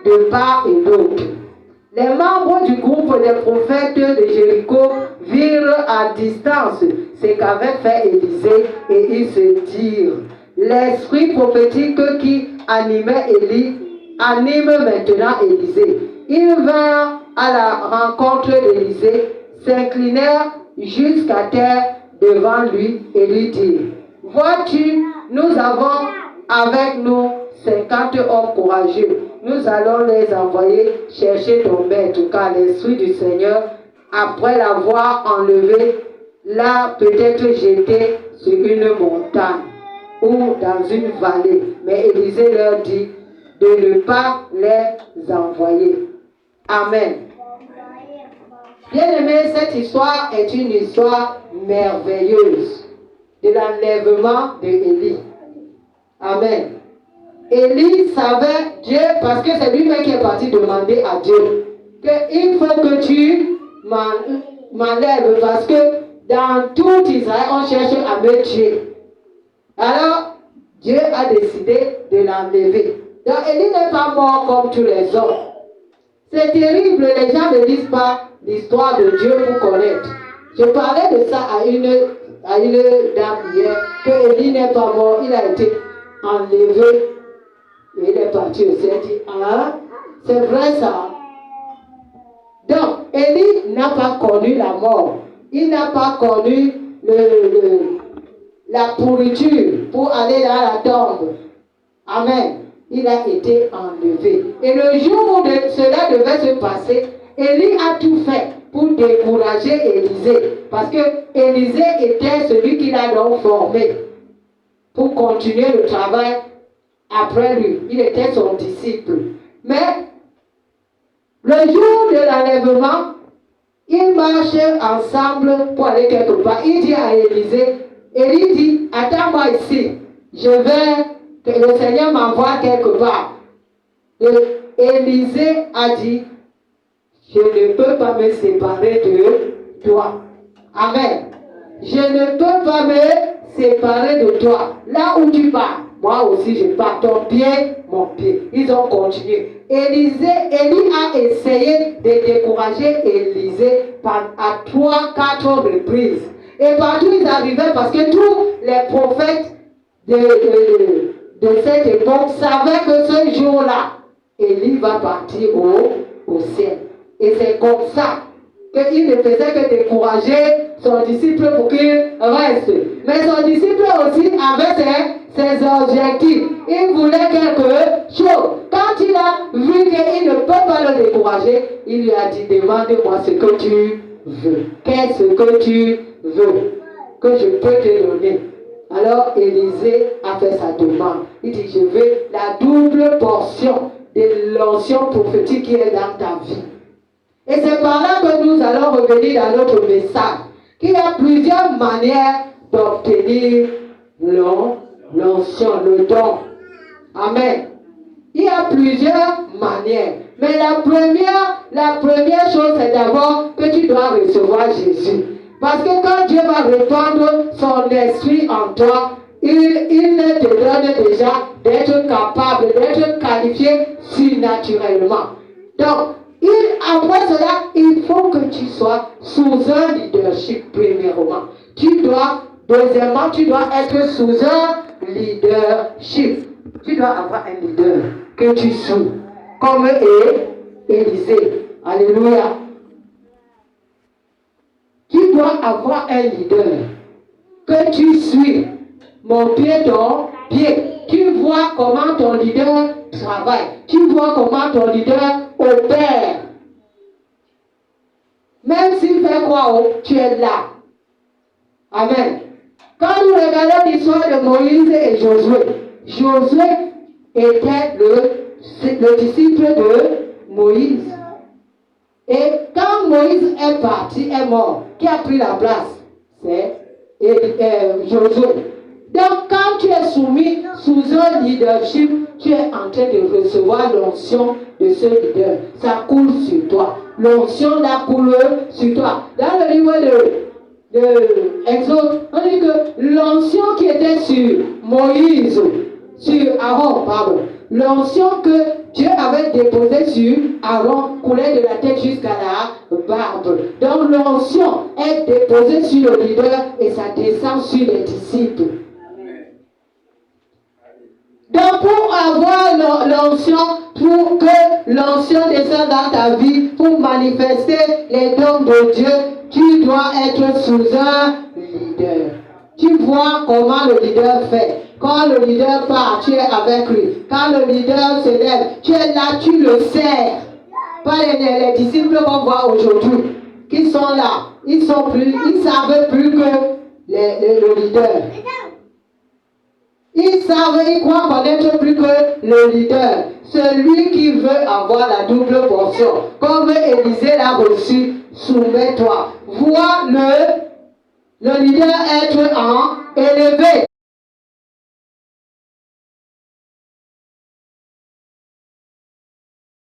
de part et d'autre. Les membres du groupe des prophètes de Jéricho virent à distance ce qu'avait fait Élisée et ils se dirent, l'esprit prophétique qui animait Élie anime maintenant Élisée. Ils vinrent à la rencontre d'Élisée, s'inclinèrent jusqu'à terre devant lui et lui dirent, vois-tu, nous avons avec nous 50 hommes courageux. Nous allons les envoyer chercher ton maître, car l'Esprit du Seigneur, après l'avoir enlevé, l'a peut-être jeté sur une montagne ou dans une vallée. Mais Élisée leur dit de ne pas les envoyer. Amen. Bien-aimés, cette histoire est une histoire merveilleuse de l'enlèvement d'Élie. Amen. Élie savait Dieu, parce que c'est lui-même qui est parti demander à Dieu qu'il faut que tu m'enlèves, parce que dans tout Israël, on cherche à me tuer. Alors, Dieu a décidé de l'enlever. Donc, Élie n'est pas mort comme tous les autres. C'est terrible, les gens ne disent pas l'histoire de Dieu pour connaître. Je parlais de ça à une dame hier, que Élie n'est pas mort, il a été enlevé. Et il est parti aussi, il dit, ah, c'est vrai ça. Donc, Élie n'a pas connu la mort. Il n'a pas connu la pourriture pour aller dans la tombe. Amen. Il a été enlevé. Et le jour où cela devait se passer, Élie a tout fait pour décourager Élisée. Parce que Élisée était celui qu'il a donc formé pour continuer le travail après lui. Il était son disciple. Mais le jour de l'enlèvement, ils marchent ensemble pour aller quelque part. Il dit à Élisée, Élie dit, attends-moi ici, que le Seigneur m'envoie quelque part. Et Élisée a dit, je ne peux pas me séparer de toi. Amen. Je ne peux pas me séparer de toi. Là où tu pars, moi aussi je pars. Ton pied, mon pied. Ils ont continué. Élie a essayé de décourager Élisée à 3-4 reprises. Et partout ils arrivaient parce que tous les prophètes de cette époque savaient que ce jour-là, Élie va partir au ciel. Et c'est comme ça qu'il ne faisait que décourager son disciple pour qu'il reste. Mais son disciple aussi avait ses objectifs. Il voulait quelque chose. Quand il a vu qu'il ne peut pas le décourager, il lui a dit, demande-moi ce que tu veux. Qu'est-ce que tu veux que je peux te donner? Alors Élisée a fait sa demande. Il dit, je veux la double portion de l'onction prophétique qui est dans ta vie. Et c'est par là que nous allons revenir dans notre message. Qu'il y a plusieurs manières d'obtenir l'onction, le don. Amen. Il y a plusieurs manières. Mais la première chose, c'est d'abord que tu dois recevoir Jésus. Parce que quand Dieu va répandre son esprit en toi, il te donne déjà d'être capable, d'être qualifié surnaturellement. Donc, après cela, il faut que tu sois sous un leadership premièrement. Deuxièmement, tu dois être sous un leadership. Tu dois avoir un leader que tu suis, comme Élisée. Alléluia. Tu dois avoir un leader que tu suis. Mon pied, ton pied. Tu vois comment ton leader travaille. Tu vois comment ton leader opère. Même s'il fait quoi, tu es là. Amen. Quand nous regardons l'histoire de Moïse et Josué, Josué était le disciple de Moïse. Et quand Moïse est parti, est mort, qui a pris la place? C'est Josué. Donc quand tu es soumis sous un leadership, tu es en train de recevoir l'onction de ce leader. Ça coule sur toi. L'onction là coule sur toi. Dans le livre de Exode, on dit que l'onction qui était sur Moïse, sur Aaron, pardon, l'onction que Dieu avait déposé sur Aaron, coulait de la tête jusqu'à la barbe. Donc l'onction est déposée sur le leader et ça descend sur les disciples. Donc pour avoir l'onction, pour que l'onction descende dans ta vie, pour manifester les dons de Dieu, tu dois être sous un leader. Tu vois comment le leader fait. Quand le leader part, tu es avec lui. Quand le leader se lève, tu es là, tu le sers. Pas les disciples qu'on voit aujourd'hui, qui sont là. Ils savent plus que le leader. Ils croient connaître plus que le leader. Celui qui veut avoir la double portion, comme Élisée l'a reçu, soumets-toi. Vois le leader être élevé.